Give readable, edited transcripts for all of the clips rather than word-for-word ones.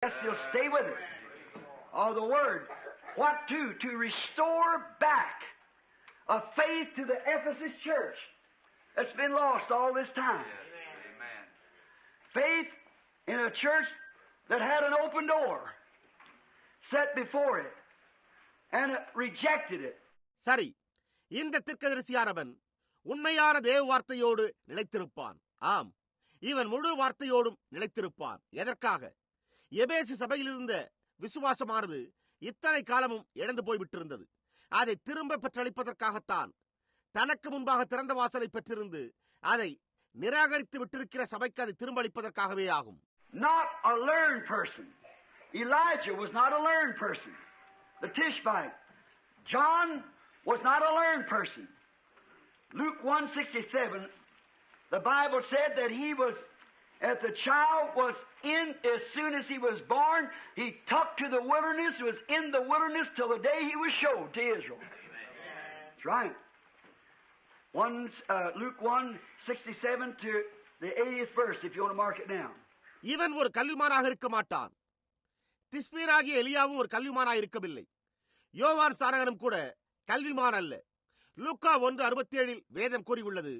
Yes, you'll stay with it. Or the word. What to? To restore back a faith to the Ephesus church that's been lost all this time. Amen. Faith in a church that had an open door set before it and rejected it. சரி, இந்த தீர்க்கதரிசியானவன் உண்மையான தேவ வார்த்தையோடு நிலைத்திருப்பான். ஆம், இவன் முழு வார்த்தையோடும் நிலைத்திருப்பான். எதற்காக? எபேசு சபையில் இருந்த விசுவாசமானது இத்தனை காலமும் இழந்து போய்விட்டிருந்தது. அதை திரும்ப பெற்றளிப்பதற்காகத்தான். தனக்கு முன்பாக திறந்த வாசலை பெற்றிருந்து அதை நிராகரித்து விட்டிருக்கிற சபைக்கு அதை திரும்ப அளிப்பதற்காகவே ஆகும். Not a learned person. Elijah was not a learned person. The Tishbite. John was not a learned person. Luke 1:67, the Bible said that he was, as the child was in, as soon as he was born, he took to the wilderness, was in the wilderness till the day he was showed to Israel. That's right. Luke 1:67 to the 80th verse, if you want to mark it down. இவன் ஒரு கல்விமானாக இருக்க மாட்டான். திஸ்பீராகிய எலியாவும் ஒரு கல்விமானாக இருக்கவில்லை. யோவான் ஸ்நானகனும் கூட கல்விமான் அல்ல. லூக்கா 1:67 வேதம் கூறியுள்ளது,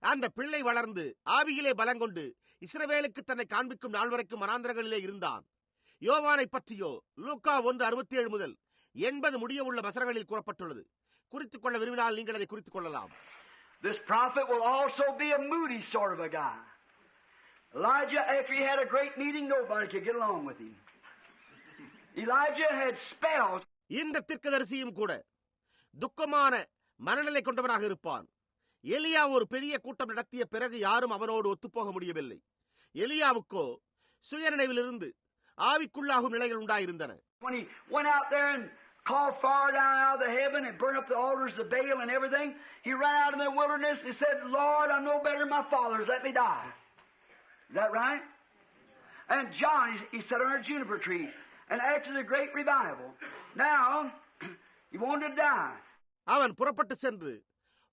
அந்த பிள்ளை வளர்ந்து ஆவியிலே பலங்கொண்டு இஸ்ரவேலுக்கு தன்னை காண்பிக்கும் நாள் வரைக்கும் வனாந்தரங்களிலே இருந்தான். யோவானை பற்றியோ லூக்கா 1:67 முதல் 80 முடிய உள்ள வசனங்களில் கூறப்பட்டுள்ளது. குறித்துக் கொள்ள விரும்பினால் நீங்கள் அதை குறித்துக் கொள்ளலாம். This prophet will also be a moody sort of a guy. Elijah, after he had a great meeting, nobody could get along with him. Elijah had spells. இந்த தீர்க்கதரிசியும் கூட துக்கமான மனநிலை கொண்டவனாக இருப்பான். எலியா ஒரு பெரிய கூட்டம் நடத்திய பிறகு யாரும் அவனோடு ஒத்துப்போக முடியவில்லை. எலியாவுக்கோ சுயநினைவிலிருந்து ஆவிக்குள்ளாகும் நிலைகள் உண்டாயிருந்தன. When he went out there and called fire down out of the heaven and burned up the altars of Baal and everything, he ran out in the wilderness and said, Lord, I'm no better than my fathers, let me die. Is that right? And John, he sat under a juniper tree, and after the great revival, now he wanted to die. அவன் புறப்பட்டு சென்று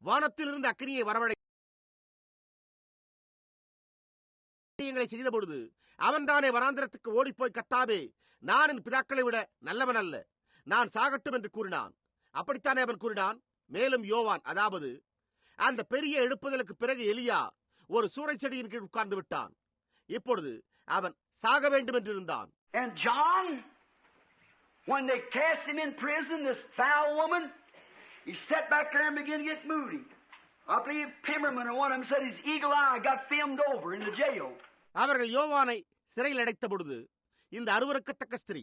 வானத்திலிருந்து அக்கினியை வரவழை செய்த பொழுது அவன் தானே வனாந்திரத்துக்கு ஓடிப்போய், கர்த்தாவே, நான் என் பிதாக்களை விட நல்லவன் அல்ல, நான் சாகட்டும் என்று கூறினான். அப்படித்தானே அவன் கூறினான். மேலும் யோவான், அதாவது அந்த பெரிய எழுப்புதலுக்கு பிறகு எலியா ஒரு சூறை செடியின் கீழ் உட்கார்ந்து விட்டான். இப்பொழுது அவன் சாக வேண்டும் என்று இருந்தான். And John, when they cast him in prison, this foul woman, he sat back there and began to get moody. I believe Pimmerman or one of them said his eagle eye got filmed over in the jail. அவர்கள் யோவானை சிறையில் அடைத்த பொழுது இந்த அருவருக்கத்தக்க ஸ்திரீ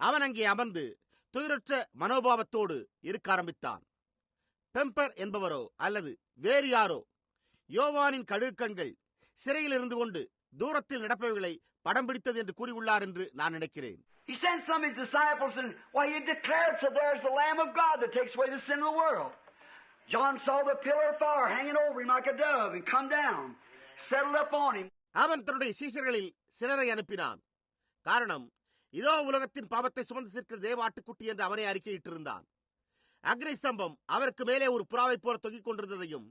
அவன் அங்கே அமர்ந்து துயரற்ற மனோபாவத்தோடு இருக்க ஆரம்பித்தான். பெம்பர் என்பவரோ அல்லது வேறு யாரோ யோவானின் கழுகண்கள் சிறையில் இருந்து கொண்டு தூரத்தில் நடப்பவைகளை படம் பிடித்தது என்று கூறியுள்ளார் என்று நான் நினைக்கிறேன். He sent some of his disciples and he declared, so there's the Lamb of God that takes away the sin of the world. John saw the pillar of fire hanging over him like a dove and come down, settled up on him. அவன் தன்னுடைய சீஷர்களில் சிலரை அனுப்பினான். காரணம், இதோ உலகத்தின் பாவத்தை சுமந்து தீர்க்கிற தேவாட்டுக்குட்டி என்று அவனை அறிக்கையிட்டிருந்தான். அக்னி ஸ்தம்பம் அவருக்கு மேலே ஒரு புறாவை போல தொங்கிக் கொண்டிருந்ததையும்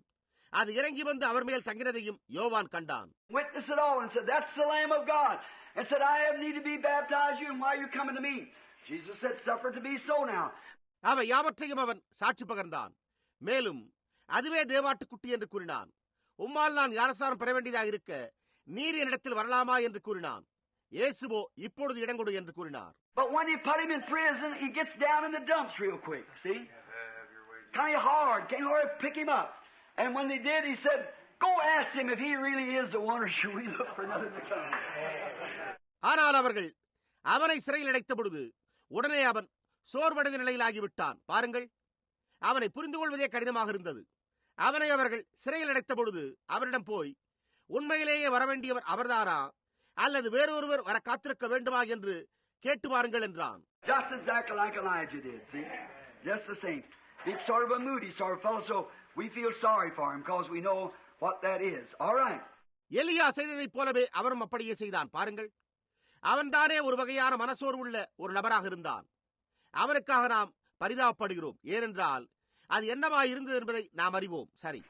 அது இறங்கி வந்து அவர் மேல் தங்கினதையும் யோவான் கண்டான். Witness it all and said, that's the Lamb of God. And said, I have need to be baptized you, and why are you coming to me? Jesus said, suffer to be so now. அவை யாவற்றையும் அவன் சாட்சி பகர்ந்தான். மேலும் அதுவே தேவாட்டுக்குட்டி என்று கூறினான். உம்மால் நான் ஞானஸ்நானம் பெற வேண்டியதாக இருக்க நீர் என்னிடத்தில் வரலாமா என்று கூறினான். இயேசுவோ இப்பொழுது இடங்கொடு என்று கூறினார். But when he put him in prison, he gets down in the dumps real quick, see? Kind of hard, can't hardly pick him up. And when they did, he said, go ask him if he really is the one, or should we look for another to come? ஆனால் அவர்கள் அவனை சிறையில் அடைத்த பொழுது உடனே அவன் சோர்வடைந்த நிலையில் ஆகிவிட்டான். பாருங்கள், அவனை புரிந்து கொள்வதே கடினமாக இருந்தது. அவனை அவர்கள் சிறையில் அடைத்த பொழுது அவரிடம் போய், உண்மையிலேயே வரவேண்டியவர் அவர்தானா அல்லது வேறொருவர் வர காத்திருக்க வேண்டுமா என்று கேட்டு வாருங்கள் என்றான். Just exactly like Elijah did, see? Just the same. He's sort of a moody sort of fellow, so we feel sorry for him because we know what that is. All right. எலியா செய்ததைப் போலவே அவரும் அப்படியே செய்தான். பாருங்கள், அவன்தானே ஒரு வகையான மனசோர்வுள்ள ஒரு நபராக இருந்தான். அவனுக்காக நாம் பரிதாபப்படுகிறோம். ஏனென்றால் அது என்னவா இருந்தது என்பதை நாம் அறிவோம். சரி.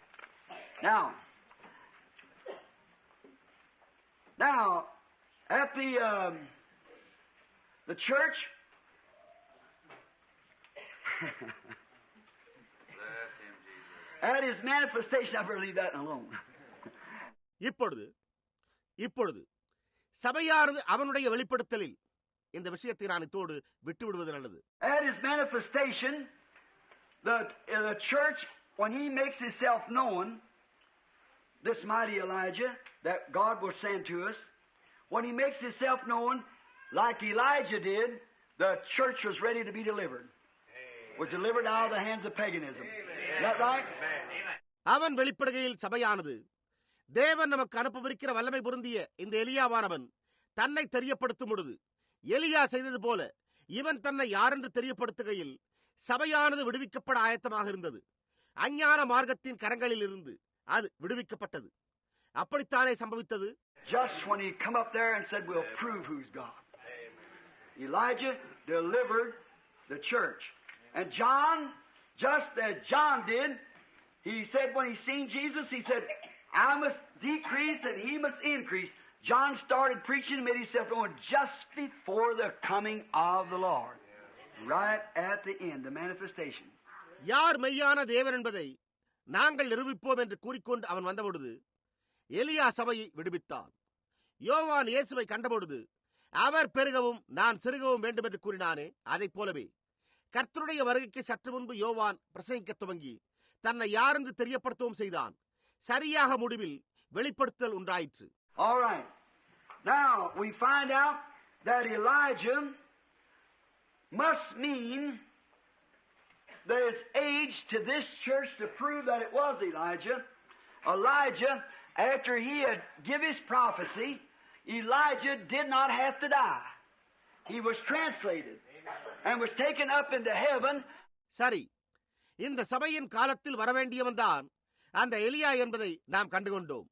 Now, at the The church at his manifestation, I better leave that alone. இப்பொழுது சபையானது அவனுடைய வெளிப்படுத்தலில் இந்த விஷயத்தை நான் இத்தோடு விட்டுவிடுவது நல்லது. At his manifestation, the church, when he makes himself known, this mighty Elijah that God will send to us, when he makes himself known like Elijah did, the church was ready to be delivered. Was delivered out of the hands of paganism. Is that right? அவன் வெளிப்படுகையில் சபையானது தேவன் நமக்கு அனுப்பவிருக்கிற வல்லமை பொருந்திய இந்த எலியாவானவன் தன்னை தெரியப்படுத்தும் பொழுது எலியா செய்தது போல இவன் தன்னை யாரென்று தெரியப்படுத்துகையில் சபையானது விடுவிக்கப்பட ஆயத்தமாக இருந்தது. அஞ்ஞான மார்க்கத்தின் கரங்களில் இருந்து அது விடுவிக்கப்பட்டது. அப்படித்தானே சம்பவித்தது. Just when he come up there and said, we'll prove who's God. Elijah delivered the church. And John, just as John did, he said when he seen Jesus, he said, I must decrease and he must increase. John started preaching and made himself known just before the coming of the Lord. Right at the end, the manifestation. யார் மெய்யான தேவன் என்பதை நாங்கள் நிரூபிப்போம் என்று கூறிக்கொண்டு அவன் வந்தபொழுது எலியா சபையை விடுவித்தான். யோவான் இயேசுவை கண்டபொழுது அவர் பெருகவும் நான் சிறுகவும் வேண்டும் என்று கூறினானே, அதைப் போலவே கர்த்தருடைய வருகைக்கு சற்று முன்பு யோவான் பிரசங்கிக்க துவங்கி தன்னை யார் என்று தெரியப்படுத்தவும் செய்தான். சரியாக முடிவில் வெளிப்படுத்தல் உண்டாயிற்று. All right. Now we find out that Elijah must mean there is age to this church to prove that it was Elijah. Elijah, after he had given his prophecy, Elijah did not have to die. He was translated and was taken up into heaven. சரி, இந்த சபையின் காலத்தில் வரவேண்டியவன் தான் அந்த எலியா என்பதை நாம் கண்டுகொண்டோம்.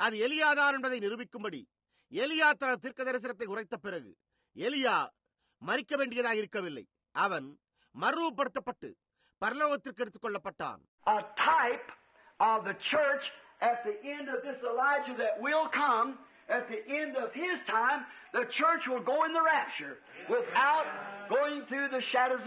அது எலியாதான் என்பதை நிரூபிக்கும்படி எலியா தனது தீர்க்க தரிசனத்தை உரைத்த பிறகு எலியா மரிக்க வேண்டியதாக இருக்கவில்லை. அவன் மறுரூபப்படுத்தப்பட்டு பரலோகத்திற்கு எடுத்துக் கொள்ளப்பட்டான். A type of the church at the end of this Elijah that will come. At the end of his time, the church will go in the rapture without going through the shadows of